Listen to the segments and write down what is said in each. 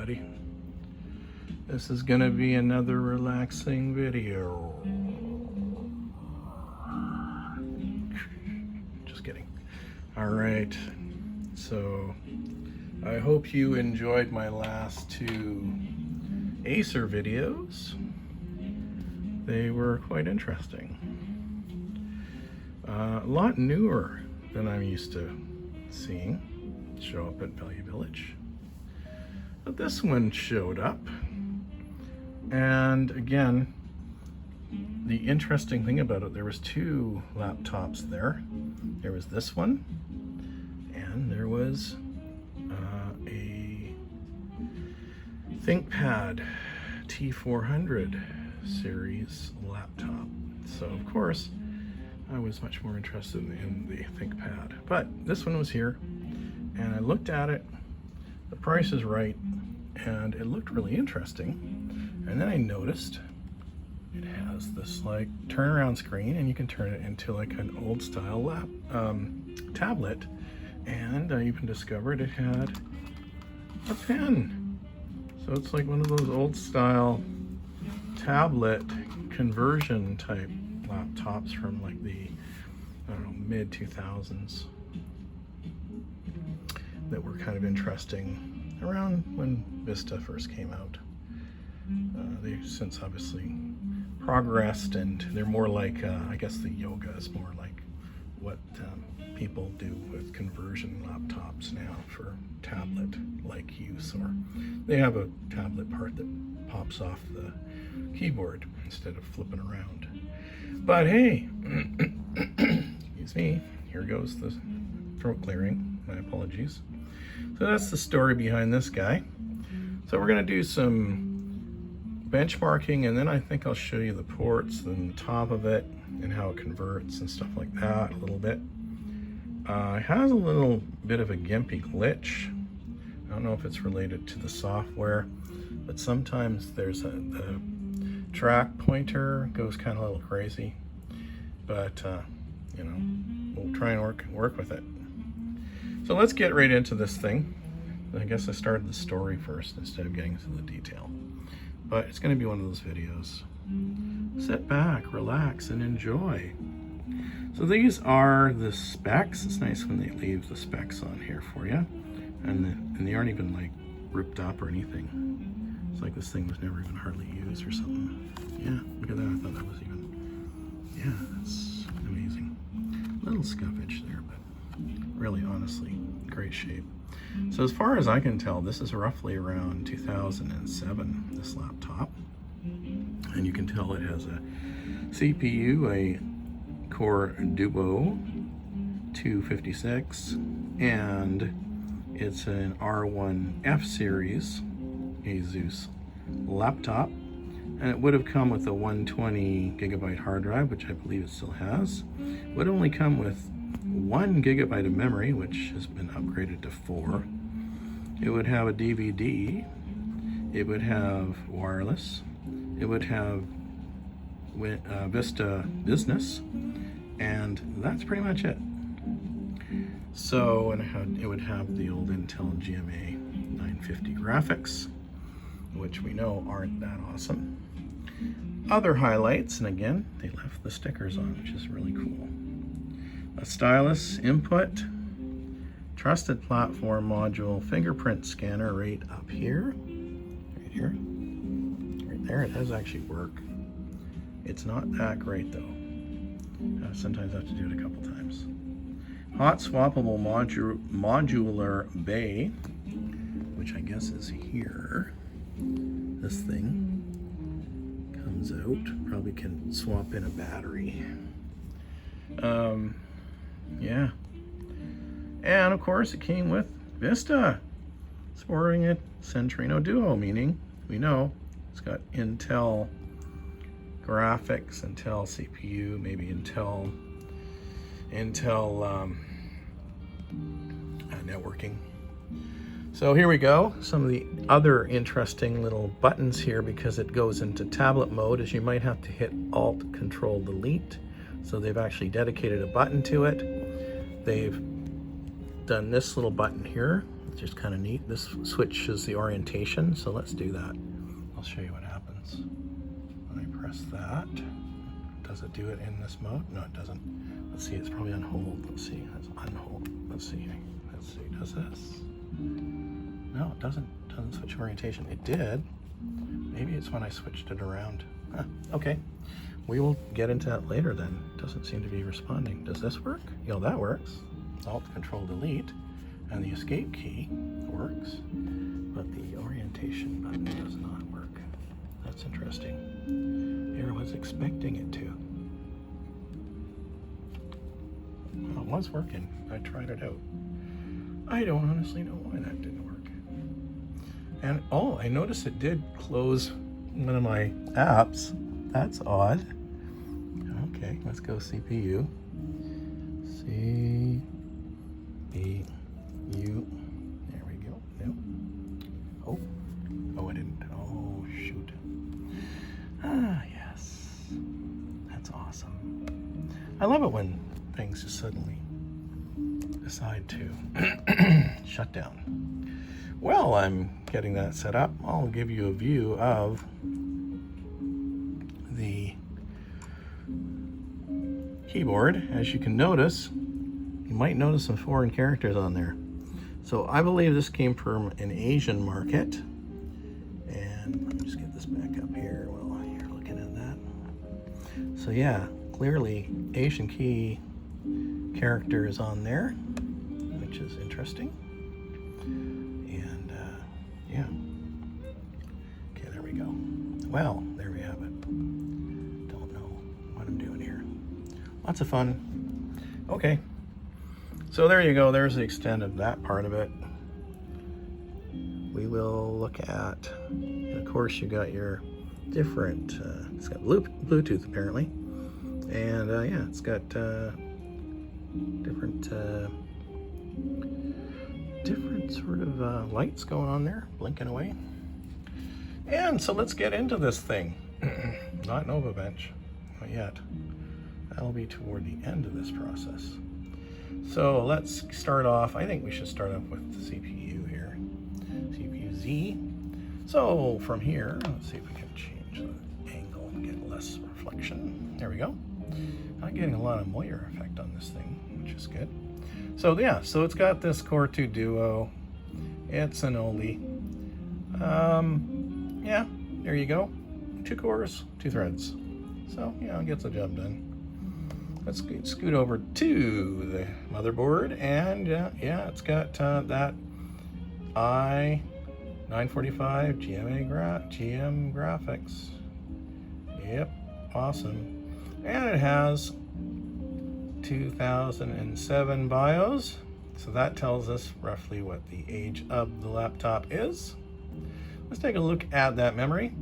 everybody. This is gonna be another relaxing video. Just kidding. All right, so I hope you enjoyed my last two Acer videos. They were quite interesting. A lot newer than I'm used to seeing show up at Value Village. But this one showed up. And again, the interesting thing about it, there was two laptops there. There was this one, and there was a ThinkPad T400 series laptop. So of course, I was much more interested in the ThinkPad. But this one was here, and I looked at it. The price is right, and it looked really interesting. And then I noticed it has this like turnaround screen, and you can turn it into like an old style tablet. And I even discovered it had a pen. So it's like one of those old style tablet conversion type laptops from like the, I don't know, mid 2000s that were kind of interesting around when Vista first came out. They've since obviously progressed, and they're more like, I guess the Yoga is more like what people do with conversion laptops now for tablet-like use, or they have a tablet part that pops off the keyboard instead of flipping around. But hey, excuse me, here goes the throat clearing, my apologies. So that's the story behind this guy. So we're going to do some benchmarking, and then I think I'll show you the ports and the top of it and how it converts and stuff like that a little bit. It has a little bit of a gimpy glitch. I don't know if it's related to the software, but sometimes there's the track pointer goes kind of a little crazy, but you know, we'll try and work with it. So let's get right into this thing. I guess I started the story first instead of getting into the detail. But it's going to be one of those videos. Sit back, relax, and enjoy. So these are the specs. It's nice when they leave the specs on here for you. And they aren't even like ripped up or anything. It's like this thing was never even hardly used or something. Yeah, look at that. I thought that was even, yeah, that's amazing. Little scuffage there, but really, honestly, great shape. So as far as I can tell, this is roughly around 2007, this laptop. And you can tell it has a CPU, a Core Duo 256, and it's an R1F series ASUS laptop. And it would have come with a 120 gigabyte hard drive, which I believe it still has. It would only come with 1 gigabyte of memory, which has been upgraded to 4. It would have a DVD. It would have wireless. It would have Vista Business, and that's pretty much it. So, and it would have the old Intel GMA 950 graphics, which we know aren't that awesome. Other highlights, and again, they left the stickers on, which is really cool. A stylus input, trusted platform module, fingerprint scanner right up here, right here, right there. It does actually work. It's not that great though. Sometimes I have to do it a couple times. Hot swappable modular bay, which I guess is here. This thing comes out, probably can swap in a battery. Yeah, and of course it came with Vista, supporting it Centrino Duo, meaning we know it's got Intel graphics, Intel CPU, maybe Intel networking. So here we go. Some of the other interesting little buttons here, because it goes into tablet mode, is you might have to hit Alt Control Delete. So they've actually dedicated a button to it. They've done this little button here. which is kind of neat. This switches the orientation, so let's do that. I'll show you what happens. When I press that, does it do it in this mode? No, it doesn't. Let's see, it's probably on hold. Let's see, it's on hold. Let's see, does this? No, it doesn't switch orientation. It did. Maybe it's when I switched it around. Okay, we will get into that later then. It doesn't seem to be responding. Does this work? You know, that works. Alt, Control, Delete, and the escape key works, but the orientation button does not work. That's interesting. Here I was expecting it to. Well, it was working. I tried it out. I don't honestly know why that didn't work. And oh, I noticed it did close one of my apps. That's odd. Okay, let's go CPU. CPU. There we go. No. Oh, I didn't. Oh, shoot. Ah, yes. That's awesome. I love it when things just suddenly decide to shut down. Well, I'm getting that set up. I'll give you a view of the keyboard. As you can notice, you might notice some foreign characters on there. So I believe this came from an Asian market. And let me just get this back up here while you're looking at that. So yeah, clearly Asian key character is on there, which is interesting. And yeah. Okay, there we go. Well, there we have it. Don't know what I'm doing here. Lots of fun. Okay. So there you go. There's the extent of that part of it. We will look at, and of course, you got your different, it's got Bluetooth apparently. And yeah, it's got different sort of lights going on there, blinking away. And so let's get into this thing. Not Nova Bench, not yet. That'll be toward the end of this process. So let's start off. I think we should start off with the CPU here. CPU Z. So from here, let's see if we can change the angle and get less reflection. There we go. I'm getting a lot of moire effect on this thing, which is good. So yeah, so it's got this Core 2 Duo. It's an Oli. Yeah, there you go. 2 cores, 2 threads. So yeah, it gets the job done. Let's scoot over to the motherboard, and yeah, it's got that i945 GM graphics. Yep, awesome. And it has 2007 BIOS, so that tells us roughly what the age of the laptop is. Let's take a look at that memory.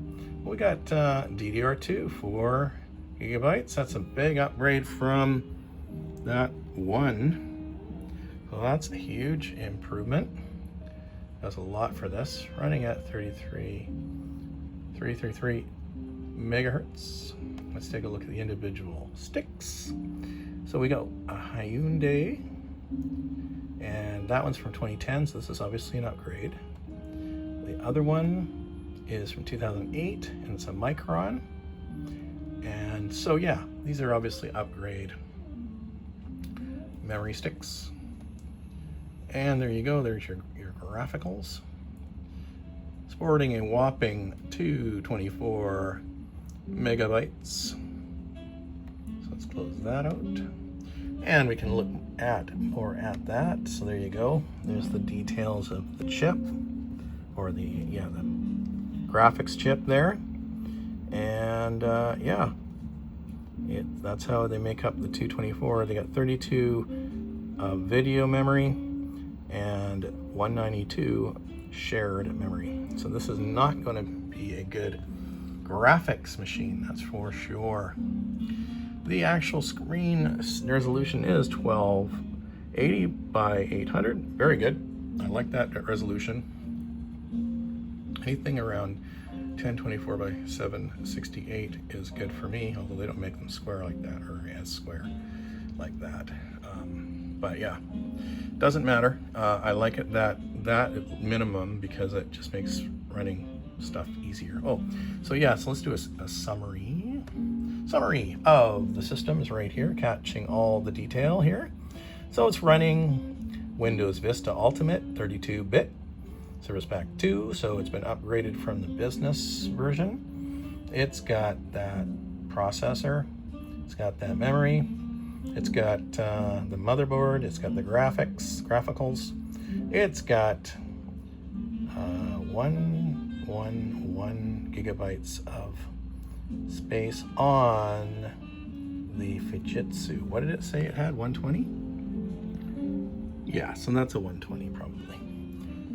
We got DDR2, 4 gigabytes. That's a big upgrade from that one. So that's a huge improvement. Does a lot for this. Running at 333 megahertz. Let's take a look at the individual sticks. So we got a Hyundai, and that one's from 2010, so this is obviously an upgrade. The other one is from 2008, and it's a Micron. And so yeah, these are obviously upgrade memory sticks. And there you go, there's your graphicals. Sporting a whopping 224 megabytes. So let's close that out. And we can look at more at that. So there you go. There's the details of the chip, or the graphics chip there. And yeah, that's how they make up the 224. They got 32 video memory and 192 shared memory. So this is not going to be a good graphics machine, that's for sure. The actual screen resolution is 1280 by 800. Very good. I like that resolution. Anything around 1024 by 768 is good for me, although they don't make them square like that, or as square like that. But yeah, doesn't matter. I like it that that minimum because it just makes running stuff easier. Oh, so yeah, so let's do a summary. Summary of the system is right here, catching all the detail here. So it's running Windows Vista Ultimate 32-bit, Service Pack 2, so it's been upgraded from the business version. It's got that processor, it's got that memory, it's got the motherboard, it's got the graphicals, it's got 111 gigabytes of space on the Fujitsu. What did it say it had? 120? Yeah, so that's a 120 probably.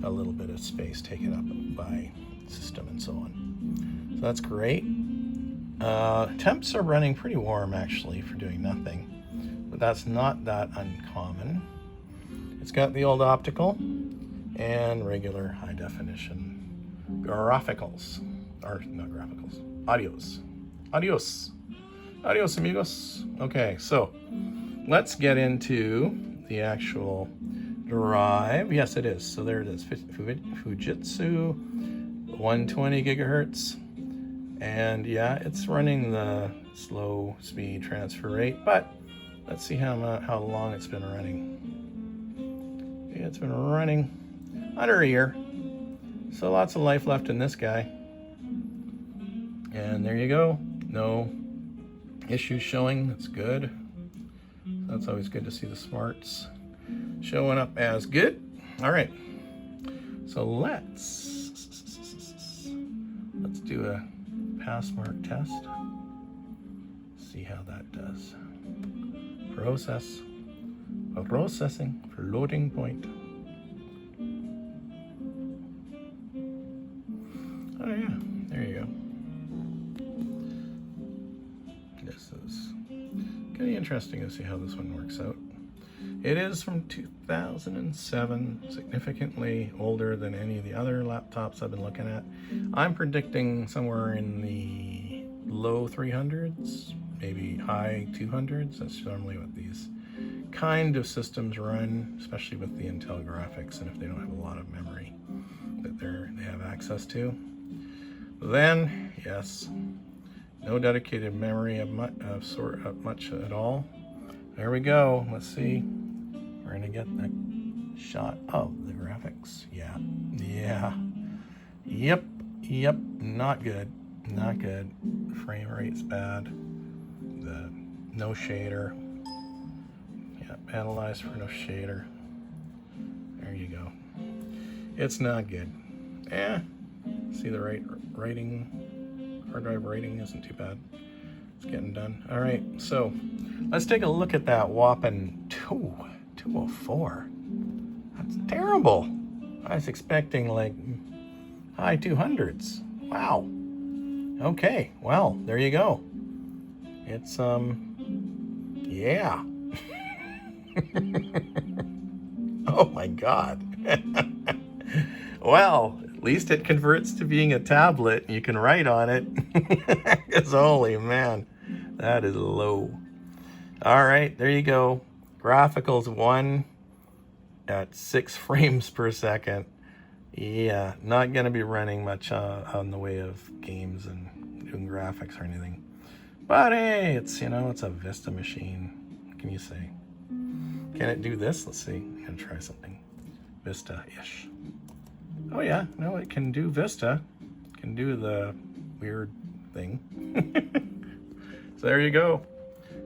A little bit of space taken up by system and so on. So that's great. Temps are running pretty warm actually for doing nothing, but that's not that uncommon. It's got the old optical and regular high definition graphicals, or not graphicals, adios amigos. Okay, so let's get into the actual drive. Yes, it is. So there it is. Fujitsu 120 gigahertz. And yeah, it's running the slow speed transfer rate, but let's see how long it's been running. Yeah, it's been running under a year. So lots of life left in this guy. And there you go. No issues showing. That's good. That's always good to see the smarts showing up as good. All right, so let's do a pass mark test. See how that does. Processing, floating point. Oh yeah, there you go. This is kind of interesting to see how this one works out. It is from 2007, significantly older than any of the other laptops I've been looking at. I'm predicting somewhere in the low 300s, maybe high 200s. That's normally what these kind of systems run, especially with the Intel graphics, and if they don't have a lot of memory that they have access to. Then, yes, no dedicated memory of much at all. There we go. Let's see. We're gonna get that shot of the graphics. Yeah. Yep. Not good. Frame rate's bad. The no shader. Yeah, analyzed for no shader. There you go. It's not good. See the rating. Hard drive rating isn't too bad. It's getting done. All right, so let's take a look at that whopping 204. That's terrible. I was expecting like high 200s. Wow. Okay, well, there you go. It's, yeah. Oh my God. Well, at least it converts to being a tablet. You can write on it. Because holy man, that is low. All right, there you go. Graphicals 1 at 6 frames per second. Yeah, not going to be running much on the way of games and doing graphics or anything. But hey, it's, it's a Vista machine. What can you say? Can it do this? Let's see. I'm going to try something. Vista-ish. Oh yeah, no, it can do Vista. It can do the weird thing. So there you go.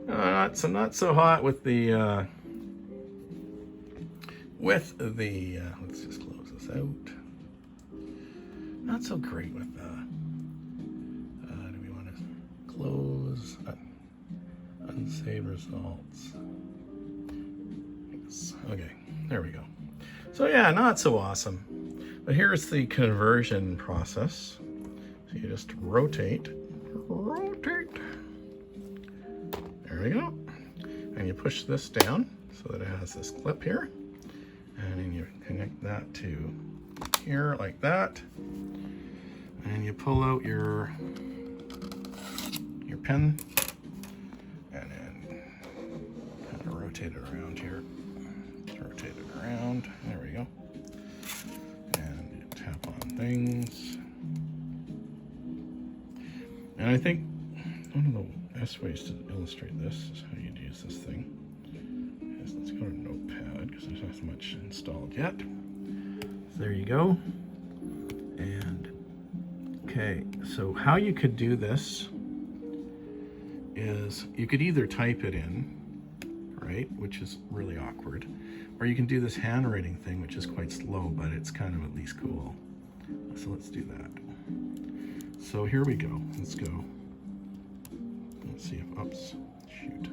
Not so hot with the let's just close this out. Not so great with do we want to close unsave results? Yes. Okay, there we go. So yeah, not so awesome. But here's the conversion process. So you just rotate. There we go. And you push this down so that it has this clip here. And then you connect that to here like that. And you pull out your pin and then kind of rotate it around here. Just rotate it around. There we go. And I think one of the best ways to illustrate this is how you'd use this thing. Is let's go to Notepad because there's not much installed yet. So there you go. And okay, so how you could do this is you could either type it in, right, which is really awkward, or you can do this handwriting thing, which is quite slow, but it's kind of at least cool. So let's do that. So here we go. Let's go. Let's see if, oops, shoot.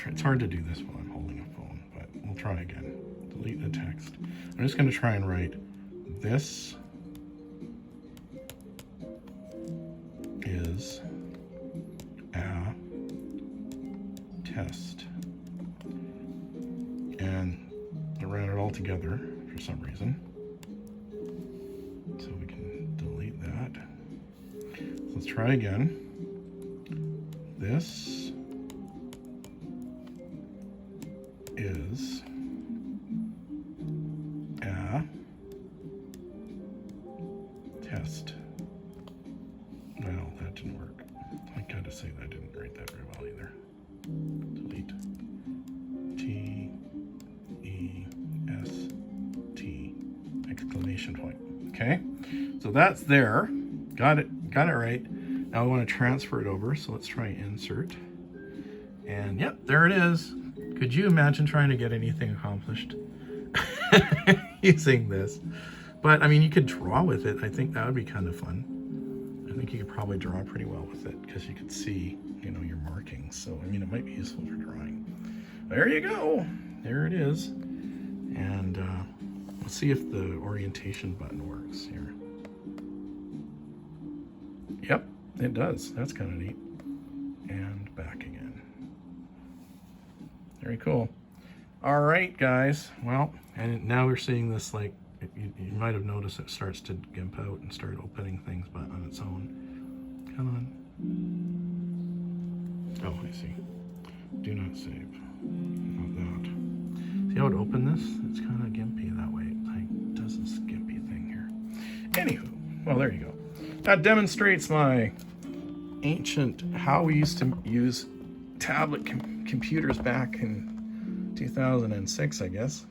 It's hard to do this while I'm holding a phone, but we'll try again. Delete the text. I'm just going to try and write this is a test. And I ran it all together for some reason. So we can delete that. So let's try again. This is a test. Well, that didn't work. I gotta say that I didn't write that very well either. Delete. T-E-S-T, exclamation point. Okay, so that's there. Got it right. Now I want to transfer it over, so let's try insert. And yep, there it is. Could you imagine trying to get anything accomplished using this? But I mean, you could draw with it. I think that would be kind of fun. I think you could probably draw pretty well with it because you could see, you know, your markings. So I mean, it might be useful for drawing. There you go. There it is. And let's see if the orientation button works here. Yep, it does. That's kind of neat. And back again. Very cool. All right, guys. Well, and now we're seeing this, like, you might have noticed it starts to gimp out and start opening things but on its own. Come on. Oh, I see. Do not save. Not that. See how it opened this? It's kind of gimpy that way. It like does this gimpy thing here. Anywho, well, there you go. That demonstrates my ancient, how we used to use tablet computers back in 2006, I guess.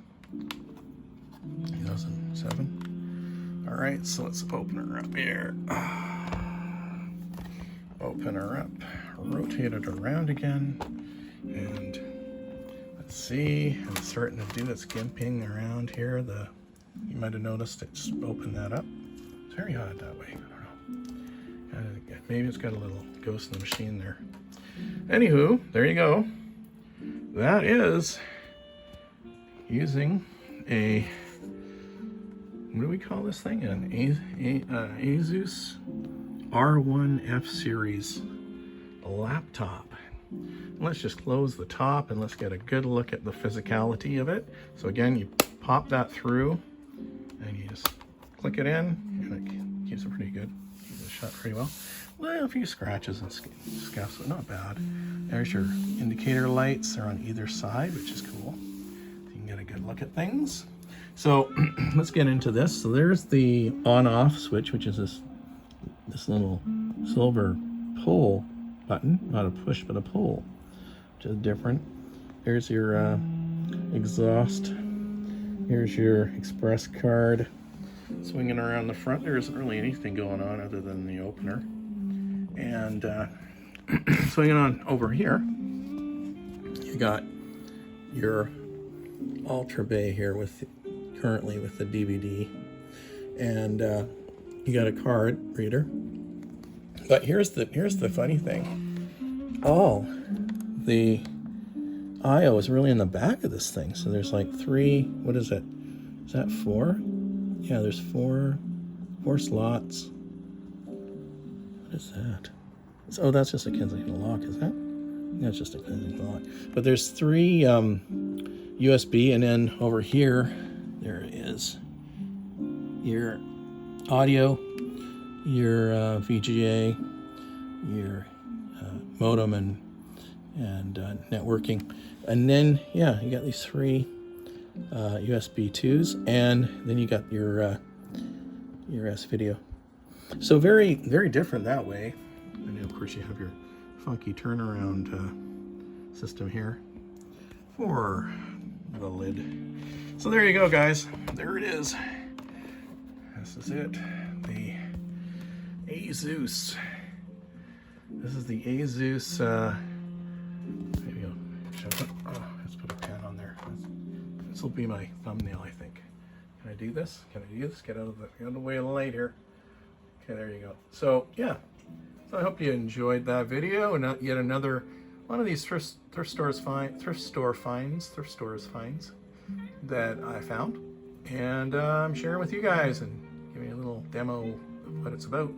2007. All right, so let's open her up here. Open her up, rotate it around again, and let's see, it's starting to do this gimping around here. You might have noticed it just opened that up. It's very odd that way, I don't know. Maybe it's got a little ghost in the machine there. Anywho, there you go. That is using a, what do we call this thing? An ASUS R1F series laptop. Let's just close the top and let's get a good look at the physicality of it. So again, you pop that through and you just click it in and it keeps it pretty good. Keeps it shut pretty well. Well, a few scratches and scuffs, but not bad. There's your indicator lights. They're on either side, which is cool. So you can get a good look at things. So let's get into this. So there's the on-off switch, which is this little silver pull button, not a push, but a pull, which is different. There's your exhaust. Here's your express card. Swinging around the front, there isn't really anything going on other than the opener. And swinging on over here, you got your Ultra Bay here currently with the DVD, and you got a card reader. But here's the funny thing. Oh, the I/O is really in the back of this thing. So there's like three. What is it? Is that four? Yeah, there's four slots. What is that? Oh, that's just a Kensington lock, is that? That's just a Kensington lock. But there's three USB, and then over here, there is your audio, your VGA, your modem, and networking. And then, yeah, you got these three USB 2s, and then you got your S video. So very, very different that way. And then of course you have your funky turnaround system here for the lid. So there you go, guys. There it is. This is it. The ASUS. This is the ASUS. Maybe I'll show it. Oh, let's put a pen on there. This will be my thumbnail, I think. Can I do this? Can I do this? Get out of the way of the light here. Okay, there you go. So yeah. So I hope you enjoyed that video, and yet another one of these thrift stores finds that I found, and I'm sharing with you guys and giving you a little demo of what it's about.